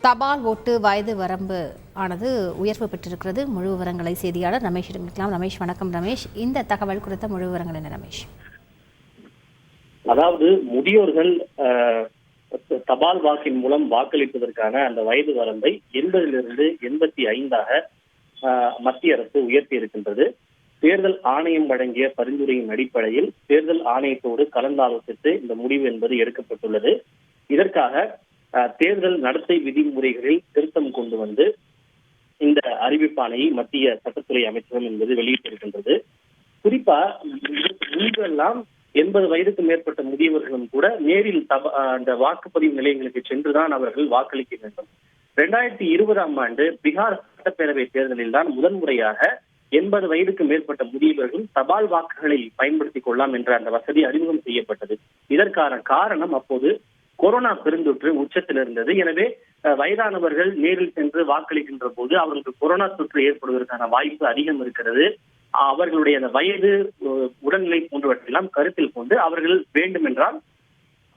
தபால் ஓட்டு வயது வரம்பு ஆனது உயர்வு பெற்றிருக்கிறது. முழு விவரங்களை செய்தியாளர் ரமேஷிடம் இருக்கலாம். ரமேஷ், வணக்கம். ரமேஷ், இந்த தகவல் குறித்த முழு விவரங்கள் என்ன ரமேஷ்? அதாவது முதியோர்கள் தபால் வாக்கின் மூலம் வாக்களிப்பதற்கான அந்த வயது வரம்பை 80 85 மத்திய அரசு உயர்த்தி இருக்கின்றது. தேர்தல் ஆணையம் வழங்கிய பரிந்துரையின் அடிப்படையில் தேர்தல் ஆணையத்தோடு கலந்தாலோசித்து இந்த முடிவு என்பது எடுக்கப்பட்டுள்ளது. இதற்காக தேர்தல் நடத்தை விதிமுறைகளில் திருத்தம் கொண்டு வந்து இந்த அறிவிப்பாணையை மத்திய சட்டத்துறை அமைச்சகம் என்பது வெளியிட்டிருக்கின்றது. குறிப்பா முன்பெல்லாம் 80 வயதுக்கு மேற்பட்ட முதியவர்களும் கூட நேரில் அந்த வாக்குப்பதிவு நிலையங்களுக்கு சென்றுதான் அவர்கள் வாக்களிக்க வேண்டும். 2020ஆம் ஆண்டு பீகார் சட்டப்பேரவை தேர்தலில் தான் முதன்முறையாக 80 வயதுக்கு மேற்பட்ட முதியவர்கள் தபால் வாக்குகளை பயன்படுத்திக் கொள்ளலாம் என்ற அந்த வசதி அறிமுகம் செய்யப்பட்டது. இதற்கான காரணம் அப்போது கொரோனா பெருந்தொற்று உச்சத்தில் இருந்தது. எனவே வயதானவர்கள் நேரில் சென்று வாக்களிக்கின்ற போது அவர்களுக்கு கொரோனா தொற்று ஏற்படுவதற்கான வாய்ப்பு அதிகம் இருக்கிறது. அவர்களுடைய அந்த வயது, உடல்நிலை போன்றவற்றையெல்லாம் கருத்தில் கொண்டு அவர்கள் வேண்டுமென்றால்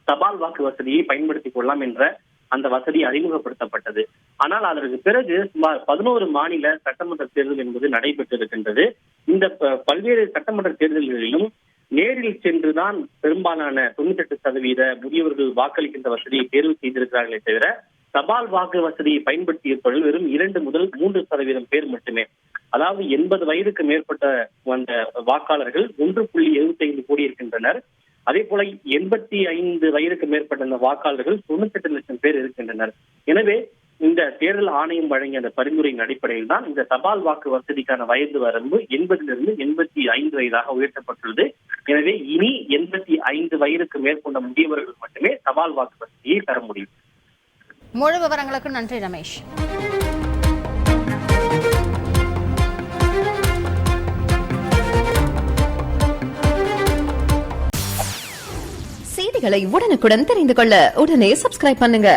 தபால் வாக்கு வசதியை பயன்படுத்திக் கொள்ளலாம் என்ற அந்த வசதி அறிமுகப்படுத்தப்பட்டது. ஆனால் அதற்கு பிறகு சுமார் 11 மாநில சட்டமன்ற தேர்தல் என்பது நடைபெற்றிருக்கின்றது. இந்த பல்வேறு சட்டமன்ற தேர்தல்களிலும் நேரில் சென்றுதான் பெரும்பாலான 98% முதியவர்கள் வாக்களிக்கின்ற வசதியை தேர்வு செய்திருக்கிறார்களே தவிர தபால் வாக்கு வசதியை பயன்படுத்தியவர்கள் வெறும் 2 முதல் 3% பேர் மட்டுமே. அதாவது 80 வயதுக்கு மேற்பட்ட அந்த வாக்காளர்கள் 1.75 கோடி இருக்கின்றனர். அதே போல 85 வயதுக்கு மேற்பட்ட அந்த வாக்காளர்கள் 98 லட்சம் பேர் இருக்கின்றனர். எனவே இந்த தேர்தல் ஆணையம் வழங்கிய அந்த பரிந்துரையின் அடிப்படையில் தான் இந்த தபால் வாக்கு வசதிக்கான வயது வரம்பு 80 85 வயதாக உயர்த்தப்பட்டுள்ளது. எனவே இனி 85 வயதுக்கு மேற்கொண்ட முதியவர்கள் மட்டுமே தபால் வாக்கு வசதியை பெற முடியும். முழு விவரங்களுக்கு நன்றி ரமேஷ். செய்திகளை உடனுக்குடன் தெரிந்து கொள்ள உடனே சப்ஸ்கிரைப் பண்ணுங்க.